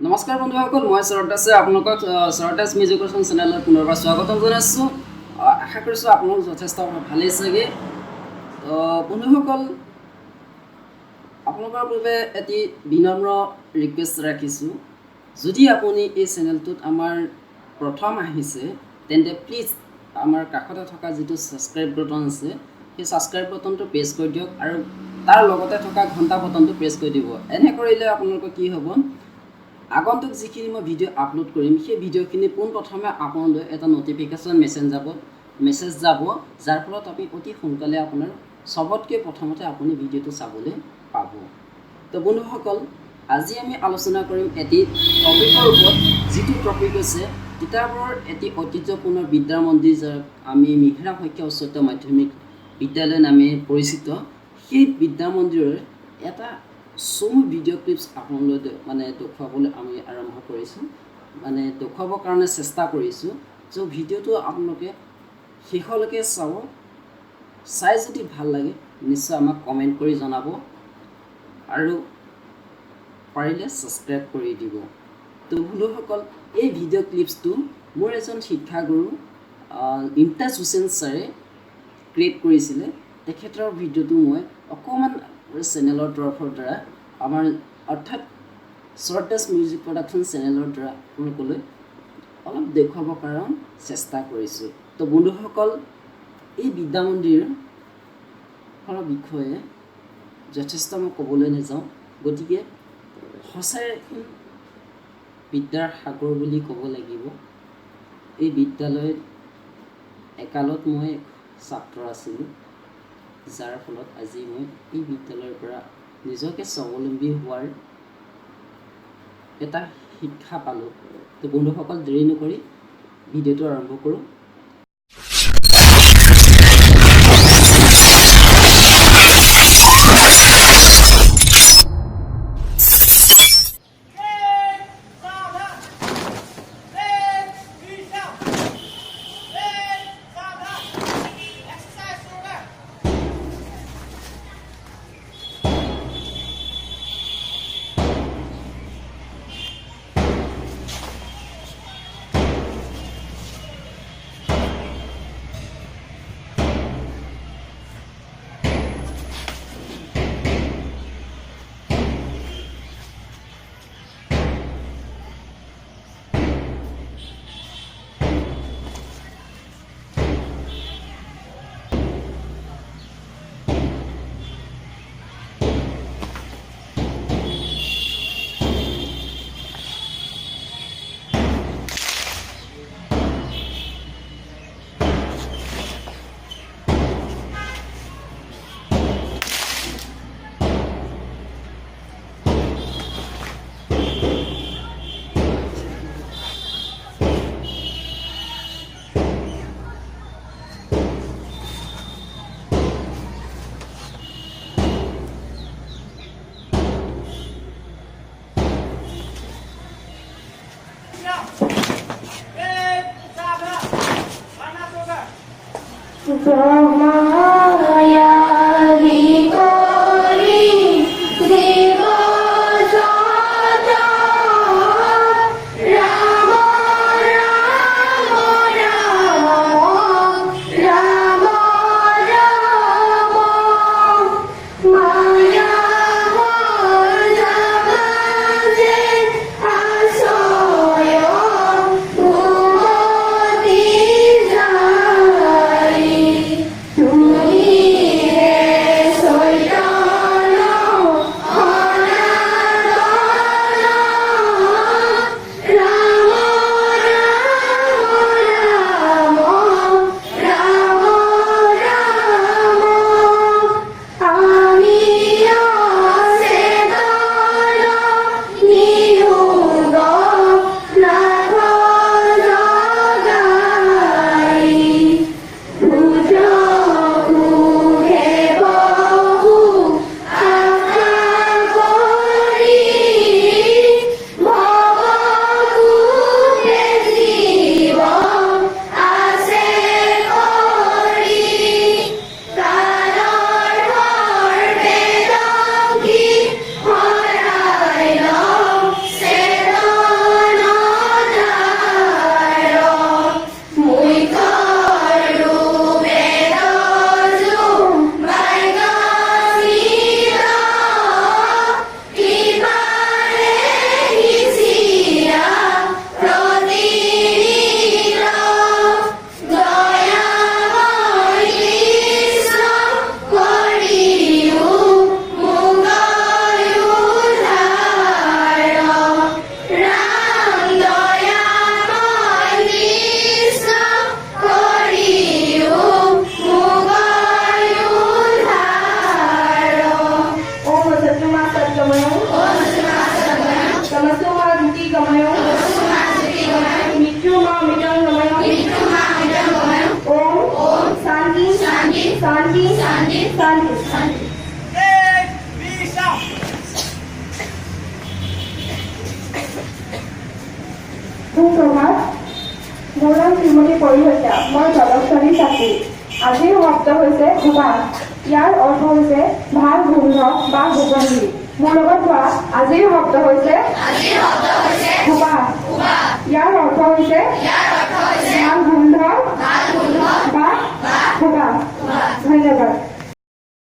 নমস্কাৰ বন্ধুসকল, মই সৰতাছে আপোনালোকক সৰতাছ মিউজিকেশ্যন চেনেলত পুনৰবাৰ স্বাগতম জনাইছোঁ। আশা কৰিছোঁ আপোনালোক যথেষ্ট ভালেই চাগে। বন্ধুসকল, আপোনালোকৰ বাবে এটি বিনম্ৰ ৰিকুৱেষ্ট ৰাখিছোঁ। যদি আপুনি এই চেনেলটোত আমাৰ প্ৰথম আহিছে তেন্তে প্লিজ আমাৰ কাষতে থকা যিটো ছাবস্ক্ৰাইব বাটন আছে সেই ছাবস্ক্ৰাইব বাটনটো প্ৰেছ কৰি দিয়ক আৰু তাৰ লগতে থকা ঘণ্টা বাটনটো প্ৰেছ কৰি দিব। এনে কৰিলে আপোনালোকৰ কি হ'ব, আগন্তুক যিখিনি মই ভিডিঅ' আপলোড কৰিম সেই ভিডিঅ'খিনি পোনপ্ৰথমে আপোনালৈ এটা ন'টিফিকেশ্যন মেছেজ যাব, যাৰ ফলত আপুনি অতি সোনকালে আপোনাৰ চবতকৈ প্ৰথমতে আপুনি ভিডিঅ'টো চাবলৈ পাব। তো বন্ধুসকল, আজি আমি আলোচনা কৰিম এটি টপিকৰ ওপৰত, যিটো টপিক হৈছে তিতাবৰৰ এটি ঐতিহ্যপূৰ্ণ বিদ্যা মন্দিৰ, যাক আমি মিহিৰাম শইকীয়া উচ্চতৰ মাধ্যমিক বিদ্যালয় নামে পৰিচিত। সেই বিদ্যা মন্দিৰৰ এটা চমু ভিডিঅ' ক্লিপছ আপোনালোক দেখুৱাবলৈ আমি আৰম্ভ কৰিছোঁ, দেখুৱাবৰ কাৰণে চেষ্টা কৰিছোঁ। চ' ভিডিঅ'টো আপোনালোকে শেষলৈকে চাব। চাই যদি ভাল লাগে নিশ্চয় আমাক কমেণ্ট কৰি জনাব আৰু পাৰিলে ছাবস্ক্ৰাইব কৰি দিব। তো বন্ধুসকল, এই ভিডিঅ' ক্লিপছটো মোৰ এজন শিক্ষাগুৰু ইমতাজ হুছেইন ছাৰে ক্ৰিয়েট কৰিছিলে। তেখেতৰ ভিডিঅ'টো মই অকণমান চেনেলৰ তৰফৰ দ্বাৰা আমাৰ অৰ্থাৎ সৰতাছ মিউজিক প্ৰডাকশ্যন চেনেলৰ দ্বাৰা আপোনালোকলৈ অলপ দেখুৱাবৰ কাৰণে চেষ্টা কৰিছোঁ। তো বন্ধুসকল, এই বিদ্যা মন্দিৰৰ বিষয়ে যথেষ্ট মই ক'বলৈ নাযাওঁ, গতিকে সঁচাই এখন বিদ্যাৰ সাগৰ বুলি ক'ব লাগিব। এই বিদ্যালয়ত একালত মই ছাত্ৰ আছিলোঁ, যাৰ ফলত আজি মই এই বিদ্যালয়ৰ পৰা নিজকে স্বাৱলম্বী হোৱাৰ এটা শিক্ষা পালোঁ। তো বন্ধুসকল, দেৰি নকৰি ভিডিঅ'টো আৰম্ভ কৰোঁ। সুপ্ৰভাত, মোৰ নাম শ্ৰীমতী পৰিহত্যা। মই জলস্থলী ছাত্ৰী। আজিৰ শব্দ হৈছে সুবাস। ইয়াৰ অৰ্থ হৈছে ভাল গোন্ধ বা সুগন্ধি। মোৰ লগত কোৱা, আজিৰ শব্দ হৈছে সুবাস। ইয়াৰ অৰ্থ হৈছে